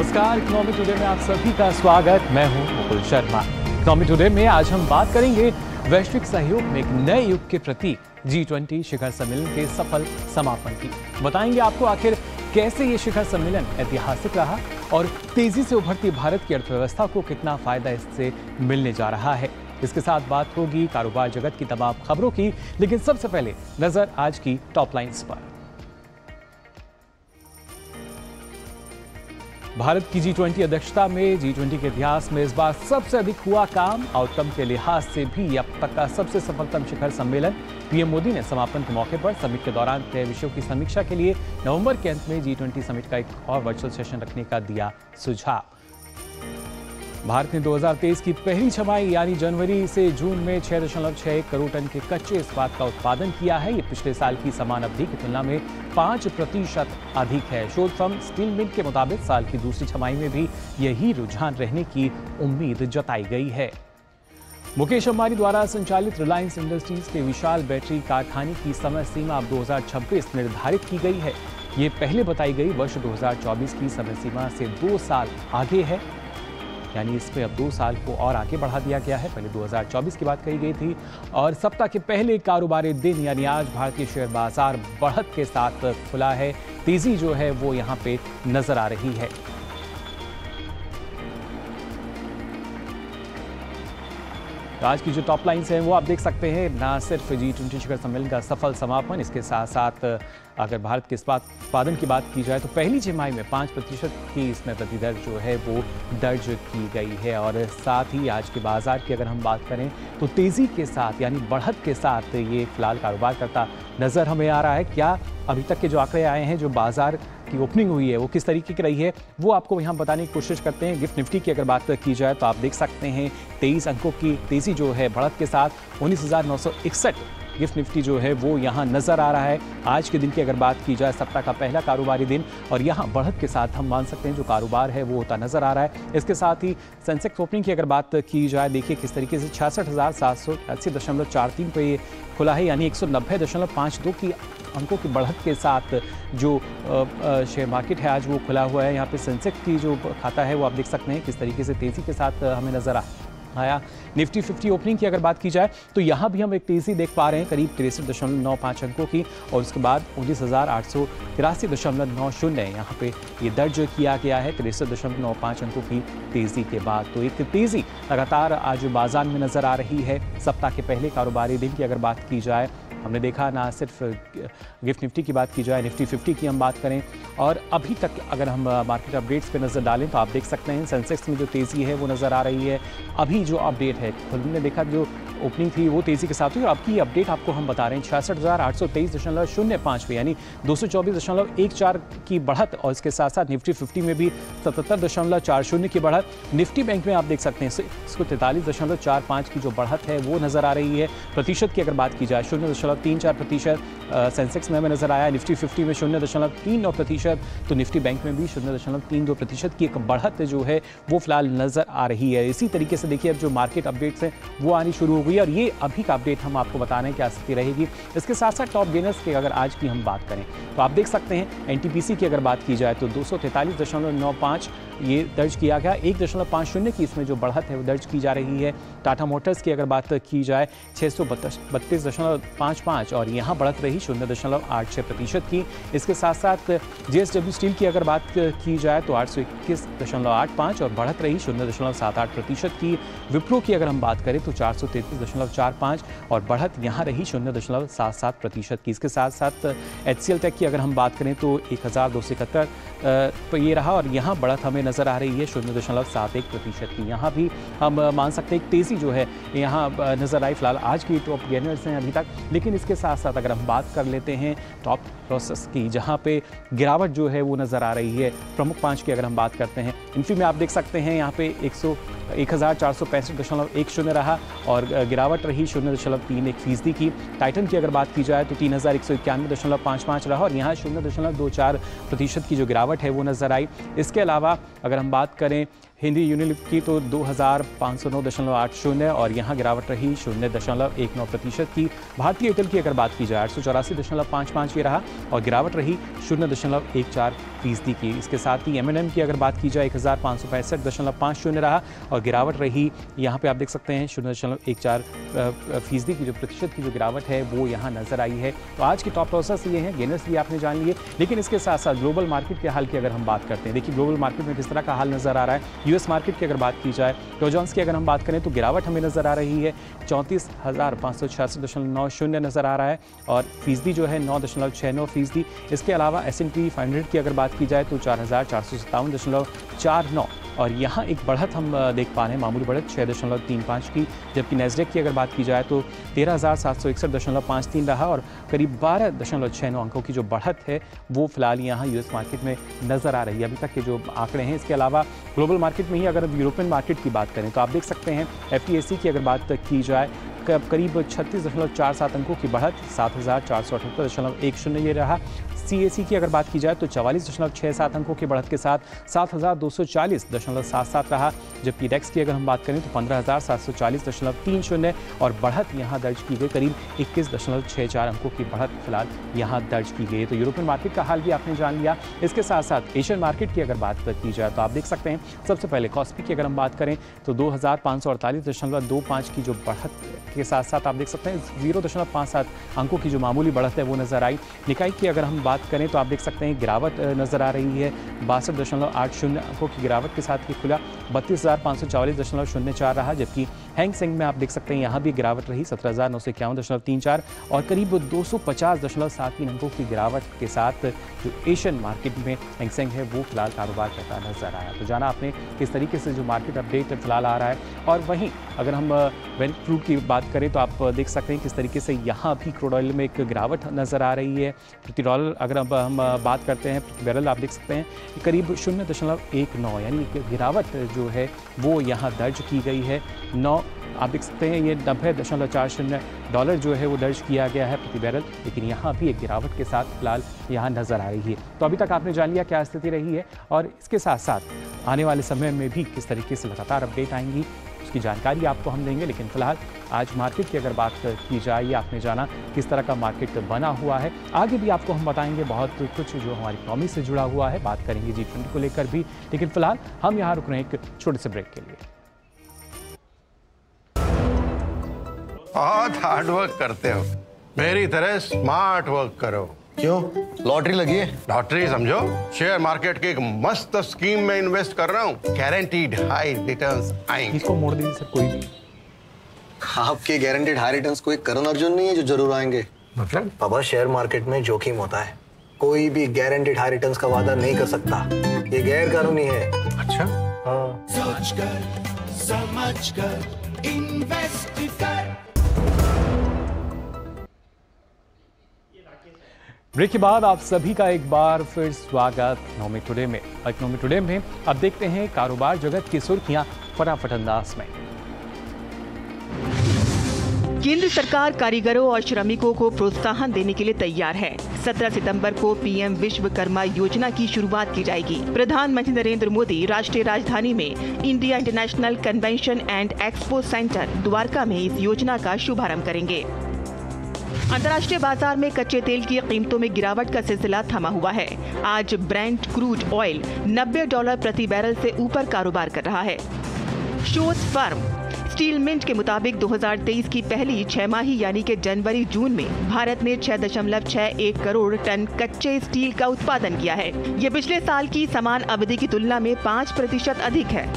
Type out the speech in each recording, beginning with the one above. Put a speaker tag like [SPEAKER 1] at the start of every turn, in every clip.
[SPEAKER 1] नमस्कार, economy today में आप सभी का स्वागत। मैं हूं मुकुल शर्मा। इकोनॉमी टुडे में आज हम बात करेंगे वैश्विक सहयोग में एक नए युग के प्रतीक G20 शिखर सम्मेलन के सफल समापन की। बताएंगे आपको आखिर कैसे ये शिखर सम्मेलन ऐतिहासिक रहा और तेजी से उभरती भारत की अर्थव्यवस्था को कितना फायदा इससे मिलने जा रहा है। इसके साथ बात होगी कारोबार जगत की तमाम खबरों की, लेकिन सबसे पहले नजर आज की टॉप लाइन्स पर। भारत की G20 अध्यक्षता में G20 के इतिहास में इस बार सबसे अधिक हुआ काम। आउटकम के लिहाज से भी अब तक का सबसे सफलतम शिखर सम्मेलन। पीएम मोदी ने समापन के मौके पर समिट के दौरान तय विषयों की समीक्षा के लिए नवंबर के अंत में G20 समिट का एक और वर्चुअल सेशन रखने का दिया सुझाव। भारत ने 2023 की पहली छमाही यानी जनवरी से जून में 6.61 करोड़ टन के कच्चे इस्पात का उत्पादन किया है। ये पिछले साल की समान अवधि की तुलना में 5% अधिक है। शोध फर्म स्टील मिल के मुताबिक साल की दूसरी छमाही में भी यही रुझान रहने की उम्मीद जताई गई है। मुकेश अंबानी द्वारा संचालित रिलायंस इंडस्ट्रीज के विशाल बैटरी कारखाने की समय सीमा अब 2026 निर्धारित की गई है। ये पहले बताई गई वर्ष 2024 की समय सीमा से 2 साल आगे है, यानी इसमें अब 2 साल को और आगे बढ़ा दिया गया है। पहले 2024 की बात कही गई थी। और सप्ताह के पहले कारोबारी दिन यानी आज भारतीय शेयर बाजार बढ़त के साथ खुला है। तेजी जो है वो यहाँ पे नजर आ रही है। तो आज की जो टॉप लाइन्स हैं वो आप देख सकते हैं। ना सिर्फ G20 शिखर सम्मेलन का सफल समापन, इसके साथ साथ अगर भारत के इस्पात उत्पादन की बात की जाए तो पहली छमाही में 5% की इसमें वृद्धि दर जो है वो दर्ज की गई है। और साथ ही आज के बाजार की अगर हम बात करें तो तेजी के साथ यानी बढ़त के साथ ये फिलहाल कारोबार करता नजर हमें आ रहा है। क्या अभी तक के जो आंकड़े आए हैं, जो बाजार की ओपनिंग हुई है वो किस तरीके की रही है, वो आपको यहाँ बताने की कोशिश करते हैं। गिफ्ट निफ्टी की अगर बात की जाए तो आप देख सकते हैं 23 अंकों की तेजी जो है बढ़त के साथ 19,961 गिफ्ट निफ्टी जो है वो यहाँ नजर आ रहा है। आज के दिन की अगर बात की जाए, सप्ताह का पहला कारोबारी दिन, और यहाँ बढ़त के साथ हम मान सकते हैं जो कारोबार है वो होता नजर आ रहा है। इसके साथ ही सेंसेक्स ओपनिंग की अगर बात की जाए, देखिए किस तरीके से 66,780.43 पे खुला है, यानी 190.52 की अंकों की बढ़त के साथ जो शेयर मार्केट है आज वो खुला हुआ है। यहाँ पे सेंसेक्स की जो खाता है वो आप देख सकते हैं किस तरीके से तेजी के साथ हमें नजर आया। निफ्टी 50 ओपनिंग की अगर बात की जाए तो यहाँ भी हम एक तेजी देख पा रहे हैं, करीब 63.95 अंकों की, और उसके बाद 19,883.90 यहाँ पे ये दर्ज किया गया है 63.95 अंकों की तेजी के बाद। तो एक तेजी लगातार आज बाजार में नजर आ रही है। सप्ताह के पहले कारोबारी दिन की अगर बात की जाए, हमने देखा ना सिर्फ गिफ्ट निफ्टी की बात की जाए, निफ्टी 50 की हम बात करें, और अभी तक अगर हम मार्केट अपडेट्स पे नज़र डालें तो आप देख सकते हैं सेंसेक्स में जो तेज़ी है वो नज़र आ रही है। अभी जो अपडेट है, हमने देखा जो ओपनिंग थी वो तेज़ी के साथ हुई, और अब की अपडेट आपको हम बता रहे हैं 66,823.05 पे, यानी 224.14 की बढ़त, और इसके साथ साथ निफ्टी 50 में भी 77.40 की बढ़त। निफ्टी बैंक में आप देख सकते हैं इसको 43.45 की जो बढ़त है वो नज़र आ रही है। प्रतिशत की अगर बात की जाए 0.34% सेंसेक्स में हमें नजर आया, निफ्टी 50 में 0.39%, तो निफ्टी बैंक में भी 0.32% की एक बढ़त जो है वो फिलहाल नजर आ रही है। इसी तरीके से देखिए अब जो मार्केट अपडेट्स हैं वो आनी शुरू हो गई, और ये अभी का अपडेट हम आपको बता रहे हैं क्या स्थिति रहेगी। इसके साथ साथ टॉप गेनर्स की अगर आज की हम बात करें तो आप देख सकते हैं एनटीपीसी की अगर बात की जाए तो 243.95 ये दर्ज किया गया, 1.50 की इसमें जो बढ़त है वो दर्ज की जा रही है। टाटा मोटर्स की अगर बात की जाए 632.55 और यहाँ बढ़त रही 0.86% की। इसके साथ साथ जेएसडब्ल्यू स्टील की अगर बात की जाए तो 821.85 और बढ़त रही 0.78% की। विप्रो की अगर हम बात करें तो 433.45 और बढ़त यहाँ रही 0.77% की। इसके साथ साथ HCL टेक की अगर हम बात करें तो 1,271 पर ये रहा, और यहाँ बढ़त हमें नजर आ रही है 0.71% की। यहाँ भी हम मान सकते हैं एक तेजी जो है यहाँ नजर आई। फिलहाल आज की टॉप गेनर्स हैं अभी तक, लेकिन इसके साथ साथ अगर हम बात कर लेते हैं टॉप लॉसेस की, जहाँ पे गिरावट जो है वो नजर आ रही है। प्रमुख 5 की अगर हम बात करते हैं, इन्फी में आप देख सकते हैं यहाँ पे 1465.10 रहा और गिरावट रही 0.31% की। टाइटन की अगर बात की जाए तो 3191.55 रहा और यहाँ 0.24% की जो गिरावट है वो नज़र आई। इसके अलावा अगर हम बात करें हिंदी यूनिलिवर की तो 2509.80 और यहाँ गिरावट रही 0.19% की। भारतीय एयरटेल की अगर बात की जाए 884.55 ये रहा और गिरावट रही 0.14% की। इसके साथ ही M&M की अगर बात की जाए 1565.50 रहा और गिरावट रही, यहाँ पे आप देख सकते हैं 0.14% की जो प्रतिशत की जो गिरावट है वो यहाँ नज़र आई है। तो आज की टॉप लॉसर्स ये हैं, गेनर्स भी आपने जान लिए। लेकिन इसके साथ साथ ग्लोबल मार्केट के हाल की अगर हम बात करते हैं, देखिए ग्लोबल मार्केट में किस तरह का हाल नज़र आ रहा है। यूएस मार्केट की अगर बात की जाए, डॉ जोन्स की अगर हम बात करें तो गिरावट हमें नज़र आ रही है 34,586.90 नज़र आ रहा है और फीसदी जो है 9.69%। इसके अलावा S&P 500 की अगर बात की जाए तो 4,457.49 और यहाँ एक बढ़त हम देख पा रहे हैं, मामूली बढ़त 6.35 की। जबकि नेस्डेक की अगर बात की जाए तो 13,761.53 रहा और करीब 12.69 अंकों की जो बढ़त है वो फिलहाल यहाँ यूएस मार्केट में नज़र आ रही है, अभी तक के जो आंकड़े हैं। इसके अलावा ग्लोबल मार्केट में ही अगर यूरोपियन मार्केट की बात करें तो आप देख सकते हैं FTSE की अगर बात की जाए करीब 36.47 अंकों की बढ़त 7,478.10 ये रहा। CAC की अगर बात की जाए तो 44.67 अंकों की बढ़त के साथ 7,240.77 रहा। जबकि डेक्स की अगर हम बात करें तो 15,740.30 और बढ़त यहाँ दर्ज की गई करीब 21.64 अंकों की बढ़त फिलहाल यहाँ दर्ज की गई। तो यूरोपियन मार्केट का हाल भी आपने जान लिया। इसके साथ साथ एशियन मार्केट की अगर बात की जाए तो आप देख सकते हैं सबसे पहले कॉस्पी की अगर हम बात करें तो 2,548.25 की जो बढ़त के साथ साथ आप देख सकते हैं 0.57 अंकों की जो मामूली बढ़त है वो नज़र आई। निकाई की अगर हम बात करें तो आप देख सकते हैं गिरावट नज़र आ रही है 62.80 अंकों की गिरावट के साथ ये खुला 32,544.04 रहा। जबकि हैंग सेंग में आप देख सकते हैं यहाँ भी गिरावट रही 17,951.34 और करीब 250.73 अंकों की गिरावट के साथ जो एशियन मार्केट में हैंग सेंग है वो फिलहाल कारोबार करता नजर आया। तो जाना आपने किस तरीके से जो मार्केट अपडेट फिलहाल आ रहा है। और वहीं अगर हम वेल क्रूड की बात करें तो आप देख सकते हैं किस तरीके से यहाँ भी क्रूड ऑयल में एक गिरावट नज़र आ रही है। प्रति डॉलर अगर अब हम बात करते हैं बैरल आप देख सकते हैं करीब 0.19 यानी गिरावट जो है वो यहाँ दर्ज की गई है। आप देख सकते हैं ये 90.40 डॉलर जो है वो दर्ज किया गया है प्रति बैरल, लेकिन यहाँ भी एक गिरावट के साथ फिलहाल यहाँ नज़र आ रही है। तो अभी तक आपने जान लिया क्या स्थिति रही है और इसके साथ साथ आने वाले समय में भी किस तरीके से लगातार अपडेट आएंगी उसकी जानकारी आपको हम देंगे। लेकिन फिलहाल आज मार्केट की अगर बात की जाए, आपने जाना किस तरह का मार्केट बना हुआ है। आगे भी आपको हम बताएंगे बहुत कुछ जो हमारी इकॉनमी से जुड़ा हुआ है, बात करेंगे G20 को लेकर भी। लेकिन फिलहाल हम यहाँ रुक रहे हैं एक छोटे से ब्रेक के लिए।
[SPEAKER 2] बहुत हार्ड वर्क करते हो, मेरी तरह स्मार्ट वर्क करो।
[SPEAKER 3] क्यों? लॉटरी लगी है?
[SPEAKER 2] लॉटरी समझो, शेयर मार्केट की एक मस्त स्कीम में इन्वेस्ट कर रहा हूँ, गारंटीड हाई रिटर्न्स आएंगे।
[SPEAKER 1] इसको मोड़ दीजिए सर कोई भी।
[SPEAKER 3] आपके गारंटीड हाई रिटर्न्स कोई करण अर्जुन नहीं है जो जरूर आएंगे।
[SPEAKER 2] मतलब?
[SPEAKER 3] बाबा शेयर मार्केट में जोखिम होता है, कोई भी गारंटीड हाई रिटर्न्स का वादा नहीं कर सकता, ये गैर कानूनी है।
[SPEAKER 2] अच्छा?
[SPEAKER 3] हाँ।
[SPEAKER 4] सोचकर समझकर इन्वेस्ट कर।
[SPEAKER 1] ब्रेक के बाद आप सभी का एक बार फिर स्वागत इकोनॉमी टुडे में। इकोनॉमी टुडे में अब देखते हैं कारोबार जगत की सुर्खियां फटाफट अंदाज में।
[SPEAKER 5] केंद्र सरकार कारीगरों और श्रमिकों को प्रोत्साहन देने के लिए तैयार है। 17 सितंबर को पीएम विश्वकर्मा योजना की शुरुआत की जाएगी। प्रधानमंत्री नरेंद्र मोदी राष्ट्रीय राजधानी में India international convention and expo centre Dwarka में इस योजना का शुभारंभ करेंगे। अंतर्राष्ट्रीय बाजार में कच्चे तेल की कीमतों में गिरावट का सिलसिला थमा हुआ है। आज ब्रेंट क्रूड ऑयल $90 प्रति बैरल से ऊपर कारोबार कर रहा है। शोध फर्म स्टील मिंट के मुताबिक 2023 की पहली 6 माही यानी कि जनवरी जून में भारत ने 6.61 करोड़ टन कच्चे स्टील का उत्पादन किया है। ये पिछले साल की समान अवधि की तुलना में 5% अधिक है।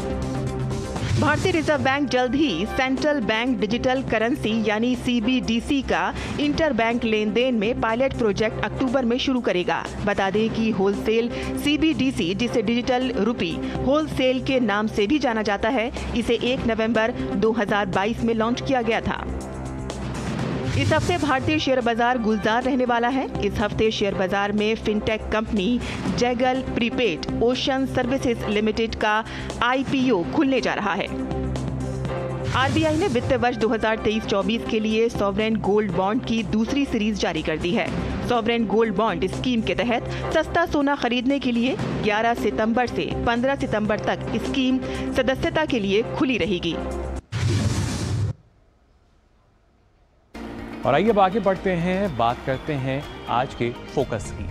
[SPEAKER 5] भारतीय रिजर्व बैंक जल्द ही सेंट्रल बैंक डिजिटल करेंसी यानी CBDC का इंटर बैंक लेन देन में पायलट प्रोजेक्ट अक्टूबर में शुरू करेगा। बता दें कि होलसेल CBDC, जिसे डिजिटल रुपी होलसेल के नाम से भी जाना जाता है, इसे 1 नवंबर 2022 में लॉन्च किया गया था। इस हफ्ते भारतीय शेयर बाजार गुलजार रहने वाला है। इस हफ्ते शेयर बाजार में fintech company Zaggle prepaid ocean services limited का IPO खुलने जा रहा है। आरबीआई ने वित्त वर्ष 2023-24 के लिए सॉवरेन गोल्ड बॉन्ड की दूसरी सीरीज जारी कर दी है। सॉवरेन गोल्ड बॉन्ड स्कीम के तहत सस्ता सोना खरीदने के लिए 11 सितंबर से 15 सितंबर तक स्कीम सदस्यता के लिए खुली रहेगी।
[SPEAKER 1] और आइए अब आगे बढ़ते हैं, बात करते हैं आज के फोकस की।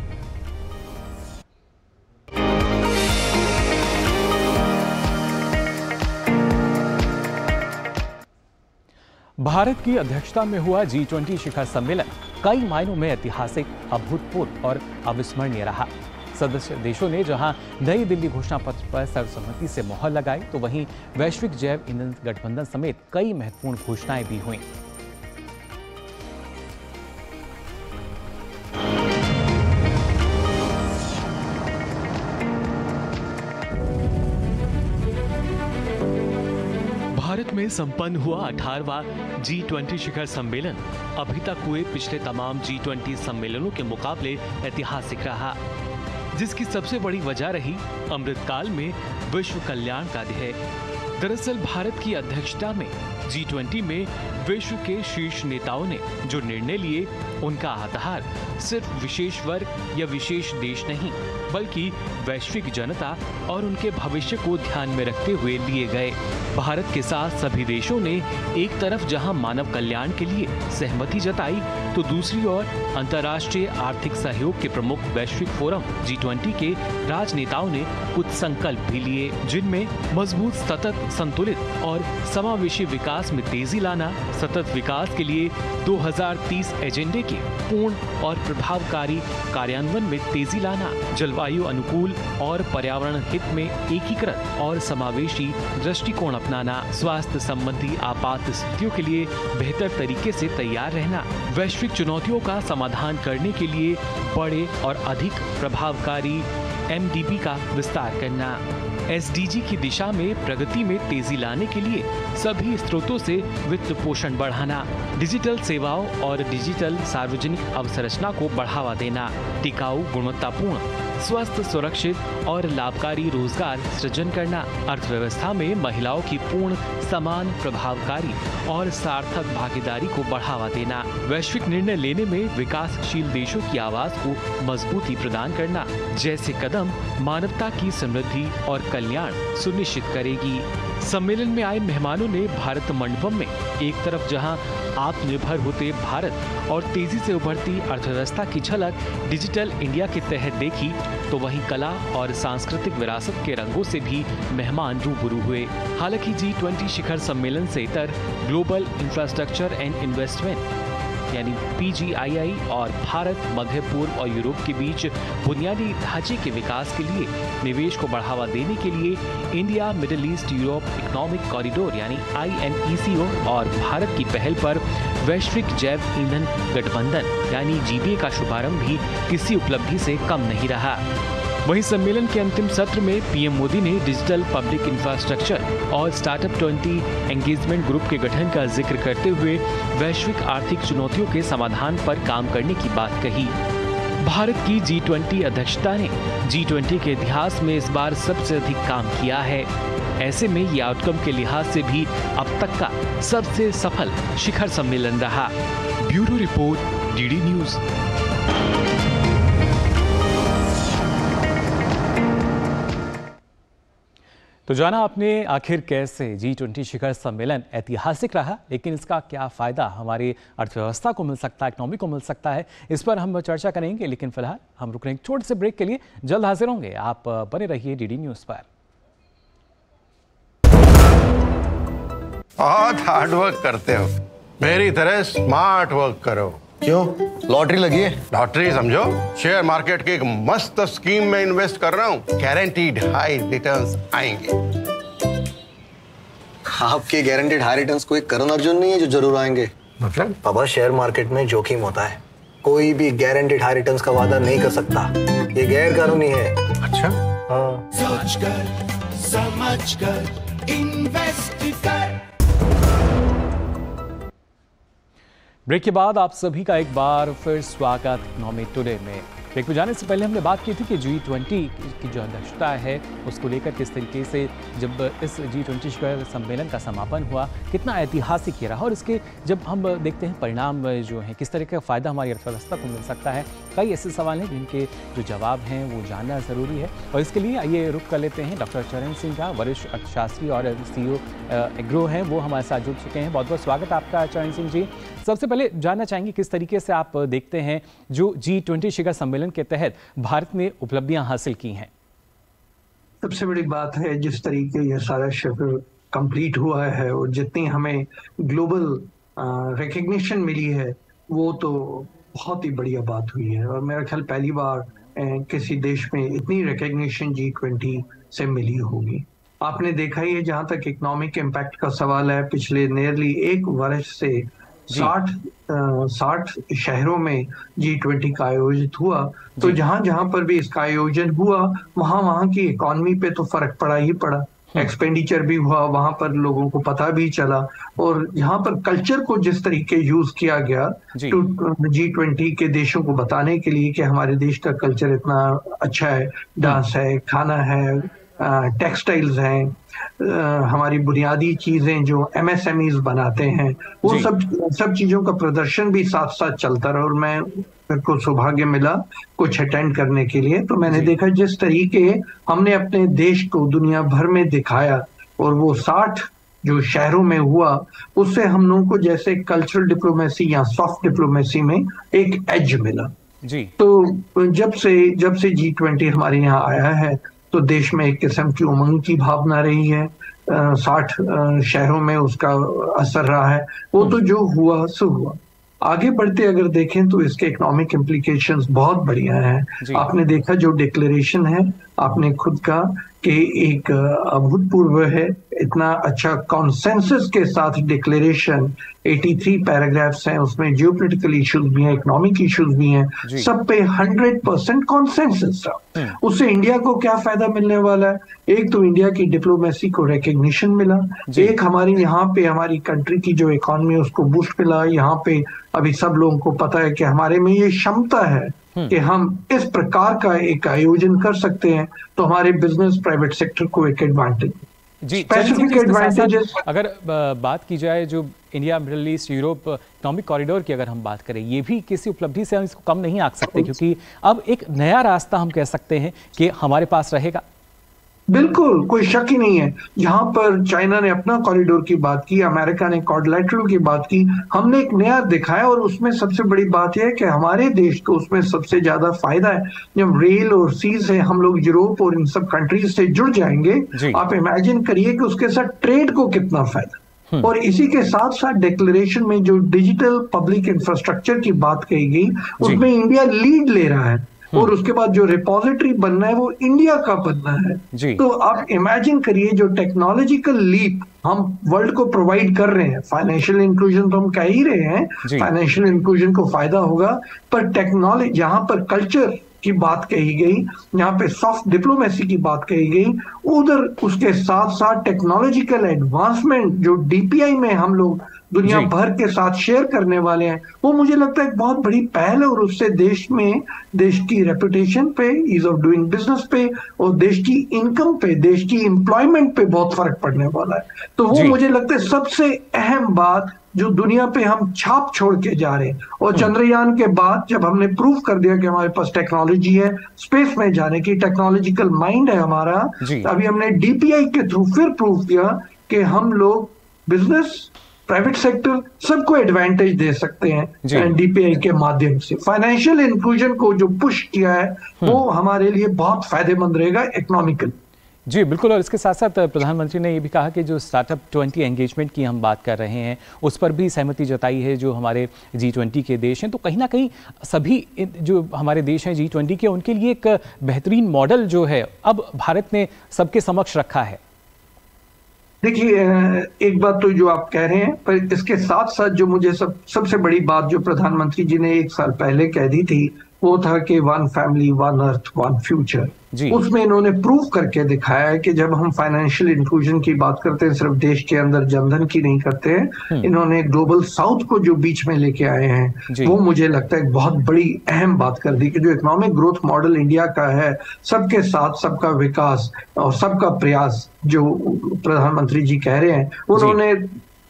[SPEAKER 1] भारत की अध्यक्षता में हुआ G20 शिखर सम्मेलन कई मायनों में ऐतिहासिक, अभूतपूर्व और अविस्मरणीय रहा। सदस्य देशों ने जहां नई दिल्ली घोषणा पत्र पर सर्वसम्मति से मोहर लगाई, तो वहीं वैश्विक जैव ईंधन गठबंधन समेत कई महत्वपूर्ण घोषणाएं भी हुईं।
[SPEAKER 6] भारत में संपन्न हुआ 18वां G20 शिखर सम्मेलन अभी तक हुए पिछले तमाम G20 सम्मेलनों के मुकाबले ऐतिहासिक रहा, जिसकी सबसे बड़ी वजह रही अमृतकाल में विश्व कल्याण का ध्येय। दरअसल भारत की अध्यक्षता में G20 में विश्व के शीर्ष नेताओं ने जो निर्णय लिए, उनका आधार सिर्फ विशेष वर्ग या विशेष देश नहीं, बल्कि वैश्विक जनता और उनके भविष्य को ध्यान में रखते हुए लिए गए। भारत के साथ सभी देशों ने एक तरफ जहां मानव कल्याण के लिए सहमति जताई, तो दूसरी ओर अंतर्राष्ट्रीय आर्थिक सहयोग के प्रमुख वैश्विक फोरम G20 के राजनेताओं ने कुछ संकल्प भी लिए, जिनमें मजबूत, सतत, संतुलित और समावेशी विकास में तेजी लाना, सतत विकास के लिए 2030 एजेंडे के पूर्ण और प्रभावकारी कार्यान्वयन में तेजी लाना, जलवायु अनुकूल और पर्यावरण हित में एकीकृत और समावेशी दृष्टिकोण अपनाना, स्वास्थ्य संबंधी आपात स्थितियों के लिए बेहतर तरीके से तैयार रहना, वैश्विक चुनौतियों का समाधान करने के लिए बड़े और अधिक प्रभावकारी MDP का विस्तार करना, SDG की दिशा में प्रगति में तेजी लाने के लिए सभी स्रोतों से वित्त पोषण बढ़ाना, डिजिटल सेवाओं और डिजिटल सार्वजनिक अवसंरचना को बढ़ावा देना, टिकाऊ, गुणवत्तापूर्ण, स्वस्थ, सुरक्षित और लाभकारी रोजगार सृजन करना, अर्थव्यवस्था में महिलाओं की पूर्ण, समान, प्रभावकारी और सार्थक भागीदारी को बढ़ावा देना, वैश्विक निर्णय लेने में विकासशील देशों की आवाज को मजबूती प्रदान करना जैसे कदम मानवता की समृद्धि और कल्याण सुनिश्चित करेगी। सम्मेलन में आए मेहमानों ने भारत मंडपम में एक तरफ जहां आत्मनिर्भर होते भारत और तेजी से उभरती अर्थव्यवस्था की झलक डिजिटल इंडिया के तहत देखी, तो वहीं कला और सांस्कृतिक विरासत के रंगों से भी मेहमान रूबरू हुए। हालांकि G20 शिखर सम्मेलन से इतर ग्लोबल इंफ्रास्ट्रक्चर एंड इन्वेस्टमेंट यानी PGII और भारत, मध्य पूर्व और यूरोप के बीच बुनियादी ढांचे के विकास के लिए निवेश को बढ़ावा देने के लिए India middle east Europe economic corridor यानी IMECO और भारत की पहल पर वैश्विक जैव ईंधन गठबंधन यानी GBA का शुभारंभ भी किसी उपलब्धि से कम नहीं रहा। वहीं सम्मेलन के अंतिम सत्र में PM मोदी ने डिजिटल पब्लिक इंफ्रास्ट्रक्चर और स्टार्टअप 20 एंगेजमेंट ग्रुप के गठन का जिक्र करते हुए वैश्विक आर्थिक चुनौतियों के समाधान पर काम करने की बात कही। भारत की G20 अध्यक्षता ने G20 के इतिहास में इस बार सबसे अधिक काम किया है। ऐसे में ये आउटकम के लिहाज से भी अब तक का सबसे सफल शिखर सम्मेलन रहा। Bureau report, DD news.
[SPEAKER 1] तो जाना आपने आखिर कैसे G20 शिखर सम्मेलन ऐतिहासिक रहा, लेकिन इसका क्या फायदा हमारी अर्थव्यवस्था को मिल सकता है, इकोनॉमी को मिल सकता है, इस पर हम चर्चा करेंगे। लेकिन फिलहाल हम रुक रहे हैं छोटे से ब्रेक के लिए, जल्द हाजिर होंगे। आप बने रहिए DD न्यूज पर।
[SPEAKER 2] बहुत हार्ड वर्क करते हो, मेरी तरह स्मार्ट वर्क करो।
[SPEAKER 3] क्यों, लॉटरी लगी है?
[SPEAKER 2] लॉटरी समझो, शेयर मार्केट की एक मस्त स्कीम में इन्वेस्ट कर रहा हूँ, गारंटीड हाई रिटर्न्स आएंगे।
[SPEAKER 3] आपके गारंटीड हाई रिटर्न्स कोई करण अर्जुन नहीं है जो जरूर आएंगे।
[SPEAKER 2] मतलब?
[SPEAKER 3] पापा, शेयर मार्केट में जोखिम होता है, कोई भी गारंटीड हाई रिटर्न्स का वादा नहीं कर सकता, ये गैर कानूनी है।
[SPEAKER 2] अच्छा,
[SPEAKER 3] हाँ।
[SPEAKER 4] सोचकर समझकर इन्वेस्ट कर।
[SPEAKER 1] ब्रेक के बाद आप सभी का एक बार फिर स्वागत इकोनॉमी टुडे में। ब्रेक पे जाने से पहले हमने बात की थी कि G20 की जो अध्यक्षता है उसको लेकर किस तरीके से जब इस G20 शिखर सम्मेलन का समापन हुआ कितना ऐतिहासिक ये रहा, और इसके जब हम देखते हैं परिणाम जो हैं किस तरह का फ़ायदा हमारी अर्थव्यवस्था को मिल सकता है, कई ऐसे सवाल हैं जिनके जो जवाब हैं वो जानना ज़रूरी है। और इसके लिए आइए रुख कर लेते हैं डॉक्टर चरण सिंह का, वरिष्ठ अर्थशास्त्री और CEO एग्रो हैं, वो हमारे साथ जुड़ चुके हैं। बहुत बहुत स्वागत आपका चरण सिंह जी। सबसे पहले जानना चाहेंगे किस तरीके से आप देखते हैं जो G20 शिखर सम्मेलन के तहत भारत ने उपलब्धियां हासिल की हैं।
[SPEAKER 7] सबसे बड़ी बात है जिस तरीके ये सारा शिखर कंप्लीट हुआ है और जितनी हमें ग्लोबल रिकग्निशन मिली है वो तो बहुत ही बढ़िया बात हुई है। और मेरा ख्याल पहली बार किसी देश में इतनी रिकग्निशन G20 से मिली होगी। आपने देखा ही है, जहां तक इकोनॉमिक इम्पैक्ट का सवाल है, पिछले नियरली 1 वर्ष से 60 शहरों में G20 का आयोजित हुआ। तो जहां जहां पर भी इसका आयोजन हुआ वहां की इकोनॉमी पे तो फर्क पड़ा ही पड़ा। एक्सपेंडिचर भी हुआ, वहां पर लोगों को पता भी चला, और यहाँ पर कल्चर को जिस तरीके यूज किया गया G20 के देशों को बताने के लिए कि हमारे देश का कल्चर इतना अच्छा है, डांस है, खाना है, टेक्सटाइल्स हैं, हमारी बुनियादी चीजें जो MSMEs बनाते हैं, वो सब चीजों का प्रदर्शन भी साथ साथ चलता रहा। और मेरे को सौभाग्य मिला कुछ अटेंड करने के लिए, तो मैंने देखा जिस तरीके हमने अपने देश को दुनिया भर में दिखाया, और वो 60 जो शहरों में हुआ, उससे हम लोगों को जैसे कल्चरल डिप्लोमेसी या सॉफ्ट डिप्लोमेसी में एक एज मिला जी। तो जब से G20 हमारे यहाँ आया है तो देश में एक किस्म की उमंग की भावना रही है। 60 शहरों में उसका असर रहा है। वो तो जो हुआ सो हुआ। आगे बढ़ते अगर देखें तो इसके इकोनॉमिक इम्प्लीकेशंस बहुत बढ़िया हैं। आपने देखा जो डिक्लेरेशन है आपने खुद का कि एक अभूतपूर्व है, इतना अच्छा कॉन्सेंसस के साथ डिक्लेरेशन, 83 पैराग्राफ्स हैं, उसमें जियोपॉलिटिकल इश्यूज भी हैं, इकोनॉमिक इश्यूज भी हैं, सब पे 100% कॉन्सेंसस था। उससे इंडिया को क्या फायदा मिलने वाला है? एक तो इंडिया की डिप्लोमेसी को रिकग्निशन मिला, एक हमारी यहाँ पे हमारी कंट्री की जो इकोनॉमी है उसको बूस्ट मिला। यहाँ पे अभी सब लोगों को पता है कि हमारे में ये क्षमता है कि हम इस प्रकार का एक आयोजन कर सकते हैं, तो हमारे बिजनेस प्राइवेट सेक्टर को एक एडवांटेज
[SPEAKER 1] जी। स्पेसिफिक एडवांटेजेस अगर बात की जाए जो India, middle east, Europe economic corridor की अगर हम बात करें, ये भी किसी उपलब्धि से हम इसको कम नहीं आंक सकते, क्योंकि अब एक नया रास्ता हम कह सकते हैं कि हमारे पास रहेगा।
[SPEAKER 7] बिल्कुल, कोई शक ही नहीं है। यहाँ पर चाइना ने अपना कॉरिडोर की बात की, अमेरिका ने क्वाड्रिलेटरल की बात की, हमने एक नया दिखाया। और उसमें सबसे बड़ी बात यह है कि हमारे देश को उसमें सबसे ज्यादा फायदा है। जब रेल और सी से हम लोग यूरोप और इन सब कंट्रीज से जुड़ जाएंगे, आप इमेजिन करिए कि उसके साथ ट्रेड को कितना फायदा। और इसी के साथ साथ डिक्लेरेशन में जो डिजिटल पब्लिक इंफ्रास्ट्रक्चर की बात कही गई, उसमें इंडिया लीड ले रहा है। और उसके बाद जो रिपोजिटरी बनना है वो इंडिया का बनना है। तो आप इमेजिन करिए जो टेक्नोलॉजिकल लीप हम वर्ल्ड को प्रोवाइड कर रहे हैं। फाइनेंशियल इंक्लूजन तो हम कह ही रहे हैं, फाइनेंशियल इंक्लूजन को फायदा होगा, पर टेक्नोलॉजी, यहाँ पर कल्चर की बात कही गई, यहाँ पे सॉफ्ट डिप्लोमेसी की बात कही गई, उधर उसके साथ साथ टेक्नोलॉजिकल एडवांसमेंट जो DPI में हम लोग दुनिया भर के साथ शेयर करने वाले हैं, वो मुझे लगता है एक बहुत बड़ी पहल है। और उससे देश में, देश की रेपुटेशन पे, ईज ऑफ डूइंग बिजनेस पे, और देश की इनकम पे, देश की एम्प्लॉयमेंट पे बहुत फर्क पड़ने वाला है। तो वो मुझे लगता है सबसे अहम बात जो दुनिया पे हम छाप छोड़ के जा रहे हैं। और चंद्रयान के बाद जब हमने प्रूव कर दिया कि हमारे पास टेक्नोलॉजी है, स्पेस में जाने की टेक्नोलॉजिकल माइंड है हमारा, अभी हमने DPI के थ्रू फिर प्रूव किया कि हम लोग बिजनेस, प्राइवेट सेक्टर सबको एडवांटेज दे सकते हैं DPI के माध्यम से। फाइनेंशियल इंक्लूजन को जो पुश किया है वो हमारे लिए बहुत फायदेमंद रहेगा इकोनॉमिकल।
[SPEAKER 1] जी बिल्कुल। और इसके साथ साथ प्रधानमंत्री ने ये भी कहा कि जो स्टार्टअप 20 एंगेजमेंट की हम बात कर रहे हैं उस पर भी सहमति जताई है जो हमारे G20 के देश हैं। तो कहीं ना कहीं सभी जो हमारे देश हैं G20 के, उनके लिए एक बेहतरीन मॉडल जो है अब भारत ने सबके समक्ष रखा है।
[SPEAKER 7] देखिए, एक बात तो जो आप कह रहे हैं, पर इसके साथ साथ जो मुझे सबसे बड़ी बात जो प्रधानमंत्री जी ने 1 साल पहले कह दी थी वो था कि one family, one earth, one future. उसमें इन्होंने प्रूव करके दिखाया है कि जब हम फाइनेंशियल इंक्लूजन की बात करते हैं, सिर्फ देश के अंदर जनधन की नहीं करते हैं, इन्होंने ग्लोबल साउथ को जो बीच में लेके आए हैं, वो मुझे लगता है एक बहुत बड़ी अहम बात कर दी कि जो इकोनॉमिक ग्रोथ मॉडल इंडिया का है, सबके साथ सबका विकास और सबका प्रयास, जो प्रधानमंत्री जी कह रहे हैं, उन्होंने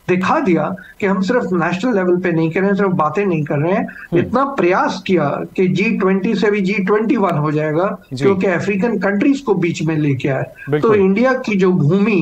[SPEAKER 7] दिखा दिया कि हम सिर्फ नेशनल लेवल पे नहीं कर रहे हैं, सिर्फ बातें नहीं कर रहे हैं, इतना प्रयास किया कि G20 से भी G21 हो जाएगा, क्योंकि अफ्रीकन कंट्रीज को बीच में लेके आए। तो इंडिया की जो भूमि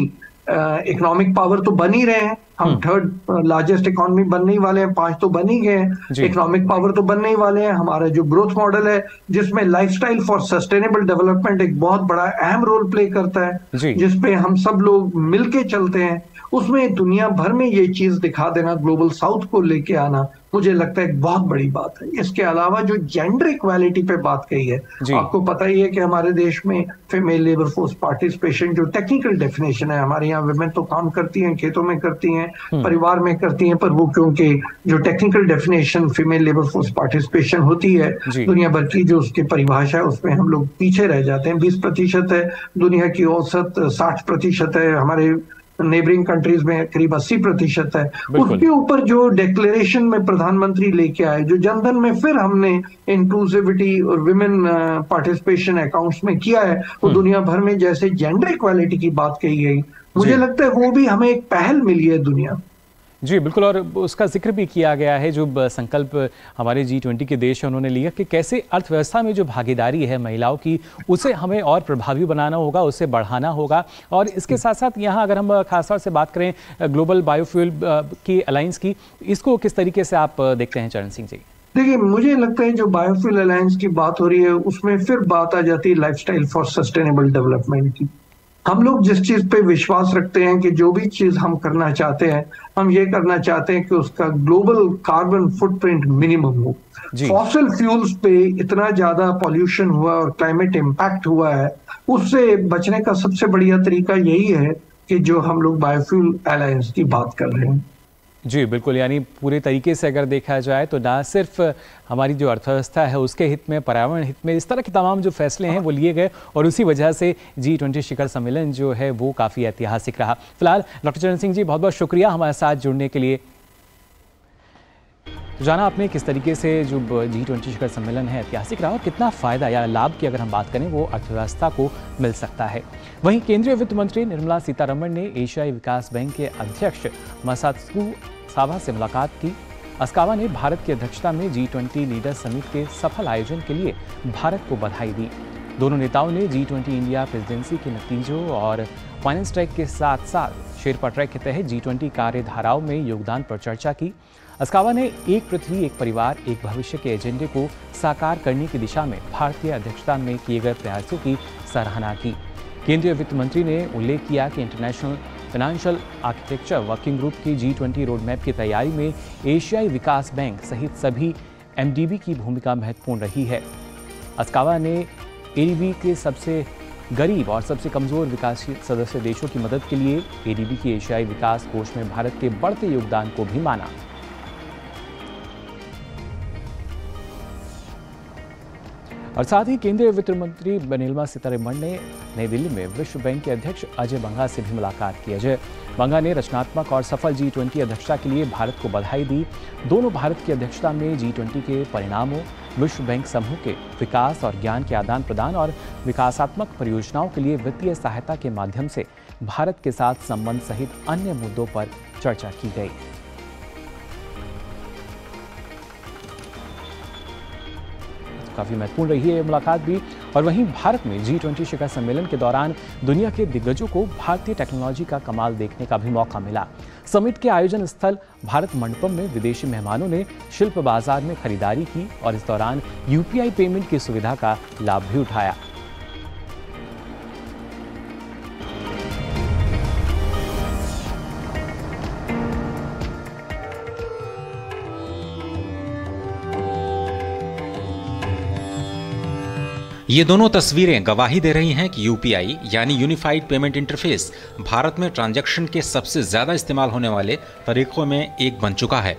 [SPEAKER 7] इकोनॉमिक पावर तो बन ही रहे हैं, हम थर्ड लार्जेस्ट इकोनॉमी बनने ही वाले हैं, 5 तो बन ही गए हैं, इकोनॉमिक पावर तो बनने ही वाले हैं। हमारा जो ग्रोथ मॉडल है, जिसमें लाइफस्टाइल फॉर सस्टेनेबल डेवलपमेंट एक बहुत बड़ा अहम रोल प्ले करता है, जिसपे हम सब लोग मिलके चलते हैं, उसमें दुनिया भर में ये चीज दिखा देना, ग्लोबल साउथ को लेके आना, मुझे लगता है एक बहुत बड़ी बात है। इसके अलावा जो जेंडर इक्वालिटी पे बात कही है, आपको पता ही है कि हमारे देश में फीमेल लेबर फोर्स पार्टिसिपेशन, जो टेक्निकल डेफिनेशन है, हमारे यहाँ वुमेन तो काम करती हैं, खेतों में करती हैं, परिवार में करती हैं, पर वो क्योंकि जो technical definition female labour force participation होती है दुनिया भर की, जो उसकी परिभाषा है, उसमें हम लोग पीछे रह जाते हैं। 20% है, दुनिया की औसत 60% है, हमारे नेबरिंग कंट्रीज में करीब 80% है। उसके ऊपर जो डिक्लेरेशन में प्रधानमंत्री लेके आए, जो जनधन में फिर हमने इंक्लूसिविटी और विमेन पार्टिसिपेशन अकाउंट्स में किया है, वो दुनिया भर में जैसे जेंडर इक्वालिटी की बात कही गई, मुझे लगता है वो भी हमें एक पहल मिली है दुनिया।
[SPEAKER 1] जी बिल्कुल, और उसका जिक्र भी किया गया है, जो संकल्प हमारे G20 के देश हैं उन्होंने लिया कि कैसे अर्थव्यवस्था में जो भागीदारी है महिलाओं की, उसे हमें और प्रभावी बनाना होगा, उसे बढ़ाना होगा। और इसके साथ साथ यहाँ अगर हम खासतौर से बात करें ग्लोबल बायोफ्यूल की अलायंस की, इसको किस तरीके से आप देखते हैं चरण सिंह जी?
[SPEAKER 7] देखिए, मुझे लगता है जो बायोफ्यूल अलायंस की बात हो रही है, उसमें फिर बात आ जाती है लाइफस्टाइल फॉर सस्टेनेबल डेवलपमेंट की। हम लोग जिस चीज पे विश्वास रखते हैं कि जो भी चीज हम करना चाहते हैं, हम ये करना चाहते हैं कि उसका ग्लोबल कार्बन फुटप्रिंट मिनिमम हो। फॉसिल फ्यूल्स पे इतना ज्यादा पॉल्यूशन हुआ और क्लाइमेट इम्पैक्ट हुआ है, उससे बचने का सबसे बढ़िया तरीका यही है कि जो हम लोग बायोफ्यूल अलायंस की बात कर रहे हैं।
[SPEAKER 1] जी बिल्कुल, यानी पूरे तरीके से अगर देखा जाए तो ना सिर्फ हमारी जो अर्थव्यवस्था है उसके हित में, पर्यावरण हित में, इस तरह के तमाम जो फैसले हैं वो लिए गए, और उसी वजह से G20 शिखर सम्मेलन जो है वो काफ़ी ऐतिहासिक रहा। फिलहाल डॉक्टर चरण सिंह जी, बहुत बहुत शुक्रिया हमारे साथ जुड़ने के लिए। तो जाना आपने किस तरीके से जो G20 शिखर सम्मेलन है ऐतिहासिक रहा और कितना फ़ायदा या लाभ की अगर हम बात करें वो अर्थव्यवस्था को मिल सकता है। वहीं केंद्रीय वित्त मंत्री निर्मला सीतारमण ने एशियाई विकास बैंक के अध्यक्ष मसात्सु सावा से मुलाकात की। अस्कावा ने भारत की अध्यक्षता में G20 लीडर समिट के सफल आयोजन के लिए भारत को बधाई दी। दोनों नेताओं ने G20 इंडिया प्रेसिडेंसी के नतीजों और फाइनेंस ट्रैक के साथ साथ शेरपा ट्रैक के तहत G20 कार्यधाराओं में योगदान पर चर्चा की। अस्कावा ने एक पृथ्वी एक परिवार एक भविष्य के एजेंडे को साकार करने की दिशा में भारतीय अध्यक्षता में किए गए प्रयासों की सराहना की। केंद्रीय वित्त मंत्री ने उल्लेख किया कि international financial architecture working group की G20 रोड मैप की तैयारी में एशियाई विकास बैंक सहित सभी MDB की भूमिका महत्वपूर्ण रही है। अस्कावा ने ADB के सबसे गरीब और सबसे कमजोर विकासशील सदस्य देशों की मदद के लिए ADB की एशियाई विकास कोष में भारत के बढ़ते योगदान को भी माना। और साथ ही केंद्रीय वित्त मंत्री निर्मला सीतारमण ने नई दिल्ली में विश्व बैंक के अध्यक्ष अजय बंगा से भी मुलाकात की। अजय बंगा ने रचनात्मक और सफल G20 अध्यक्षता के लिए भारत को बधाई दी। दोनों भारत की अध्यक्षता में G20 के परिणामों, विश्व बैंक समूह के विकास और ज्ञान के आदान प्रदान और विकासात्मक परियोजनाओं के लिए वित्तीय सहायता के माध्यम से भारत के साथ संबंध सहित अन्य मुद्दों पर चर्चा की गई। काफ़ी महत्वपूर्ण रही है मुलाकात भी। और वहीं भारत में G20 शिखर सम्मेलन के दौरान दुनिया के दिग्गजों को भारतीय टेक्नोलॉजी का कमाल देखने का भी मौका मिला। समिट के आयोजन स्थल भारत मंडपम में विदेशी मेहमानों ने शिल्प बाजार में खरीदारी की और इस दौरान UPI पेमेंट की सुविधा का लाभ भी उठाया।
[SPEAKER 8] ये दोनों तस्वीरें गवाही दे रही हैं कि UPI यानी यूनिफाइड पेमेंट इंटरफेस भारत में ट्रांजैक्शन के सबसे ज्यादा इस्तेमाल होने वाले तरीकों में एक बन चुका है।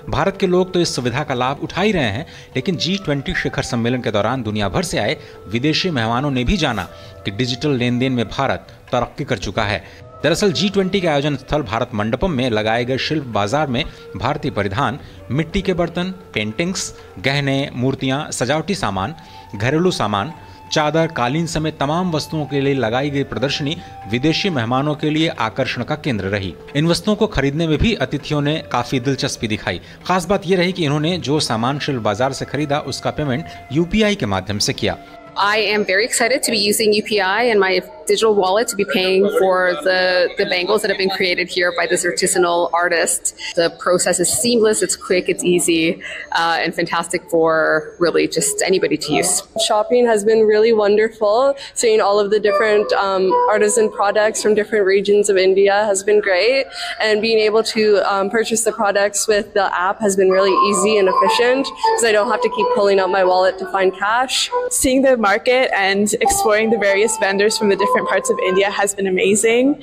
[SPEAKER 8] भारत के लोग तो इस सुविधा का लाभ उठा ही रहे हैं, लेकिन G20 शिखर सम्मेलन के दौरान दुनिया भर से आए विदेशी मेहमानों ने भी जाना कि डिजिटल लेन देन में भारत तरक्की कर चुका है। दरअसल G20 के आयोजन स्थल भारत मंडपम में लगाए गए शिल्प बाजार में भारतीय परिधान, मिट्टी के बर्तन, पेंटिंग्स, गहने, मूर्तियां, सजावटी सामान, घरेलू सामान, चादर, कालीन समेत तमाम वस्तुओं के लिए लगाई गई प्रदर्शनी विदेशी मेहमानों के लिए आकर्षण का केंद्र रही। इन वस्तुओं को खरीदने में भी अतिथियों ने काफी दिलचस्पी दिखाई। खास बात यह रही कि इन्होंने जो सामान शिल्प बाजार से खरीदा उसका पेमेंट UPI के माध्यम से किया।
[SPEAKER 9] I am very excited to be using UPI and my digital wallet to be paying for the bangles that have been created here by this artisanal artist. The process is seamless, it's quick, it's easy, and fantastic for really just anybody to use.
[SPEAKER 10] Shopping has been really wonderful. Seeing all of the different artisan products from different regions of India has been great, and being able to purchase the products with the app has been really easy and efficient because I don't have to keep pulling out my wallet to find cash.
[SPEAKER 11] Seeing the market and exploring the various vendors from the different parts of India has been amazing.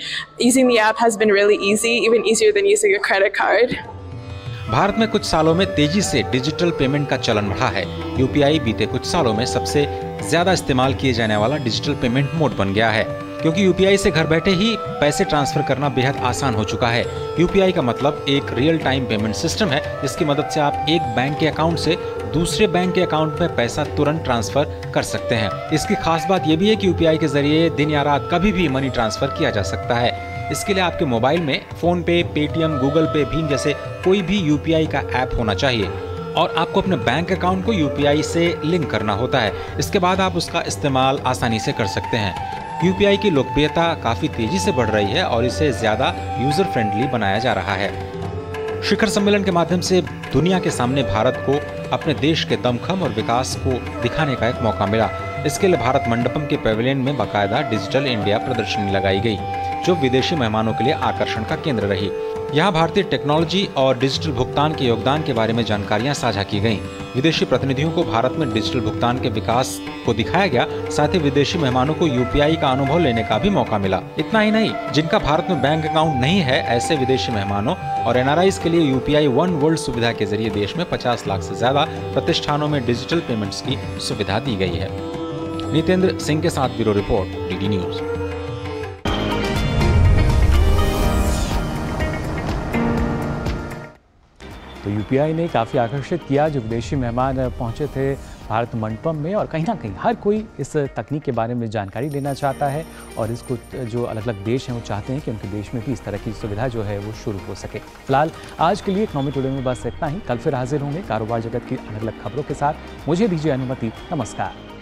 [SPEAKER 11] Using the app has been really easy, even easier than using a credit card.
[SPEAKER 8] Bharat में कुछ सालों में तेजी से digital payment का चलन बढ़ा है। UPI बीते कुछ सालों में सबसे ज्यादा इस्तेमाल किए जाने वाला डिजिटल पेमेंट मोड बन गया है, क्योंकि UPI से घर बैठे ही पैसे ट्रांसफर करना बेहद आसान हो चुका है। UPI का मतलब एक रियल टाइम पेमेंट सिस्टम है, जिसकी मदद से आप एक बैंक के अकाउंट से दूसरे बैंक के अकाउंट में पैसा तुरंत ट्रांसफर कर सकते हैं। इसकी खास बात यह भी है कि UPI के जरिए दिन या रात कभी भी मनी ट्रांसफर किया जा सकता है। इसके लिए आपके मोबाइल में फोन पे, पेटीएम, गूगल पे, भीम जैसे कोई भी UPI का ऐप होना चाहिए और आपको अपने बैंक अकाउंट को UPI से लिंक करना होता है। इसके बाद आप उसका इस्तेमाल आसानी से कर सकते हैं। UPI की लोकप्रियता काफी तेजी से बढ़ रही है और इसे ज्यादा यूजर फ्रेंडली बनाया जा रहा है। शिखर सम्मेलन के माध्यम से दुनिया के सामने भारत को अपने देश के दमखम और विकास को दिखाने का एक मौका मिला। इसके लिए भारत मंडपम के पैवेलियन में बाकायदा डिजिटल इंडिया प्रदर्शनी लगाई गई, जो विदेशी मेहमानों के लिए आकर्षण का केंद्र रही। यहाँ भारतीय टेक्नोलॉजी और डिजिटल भुगतान के योगदान के बारे में जानकारियां साझा की गईं। विदेशी प्रतिनिधियों को भारत में डिजिटल भुगतान के विकास को दिखाया गया, साथ ही विदेशी मेहमानों को UPI का अनुभव लेने का भी मौका मिला। इतना ही नहीं, जिनका भारत में बैंक अकाउंट नहीं है, ऐसे विदेशी मेहमानों और NRIs के लिए UPI वन वर्ल्ड सुविधा के जरिए देश में 50 लाख से ज्यादा प्रतिष्ठानों में डिजिटल पेमेंट्स की सुविधा दी गई है। नितेंद्र सिंह के साथ ब्यूरो रिपोर्ट, DD न्यूज।
[SPEAKER 1] तो UPI ने काफ़ी आकर्षित किया जो विदेशी मेहमान पहुंचे थे भारत मंडपम में, और कहीं ना कहीं हर कोई इस तकनीक के बारे में जानकारी लेना चाहता है और इसको जो अलग अलग देश हैं वो चाहते हैं कि उनके देश में भी इस तरह की सुविधा जो है वो शुरू हो सके। फिलहाल आज के लिए इकोनॉमी टुडे में बस इतना ही। कल फिर हाजिर होंगे कारोबार जगत की अलग अलग खबरों के साथ। मुझे दीजिए अनुमति। नमस्कार।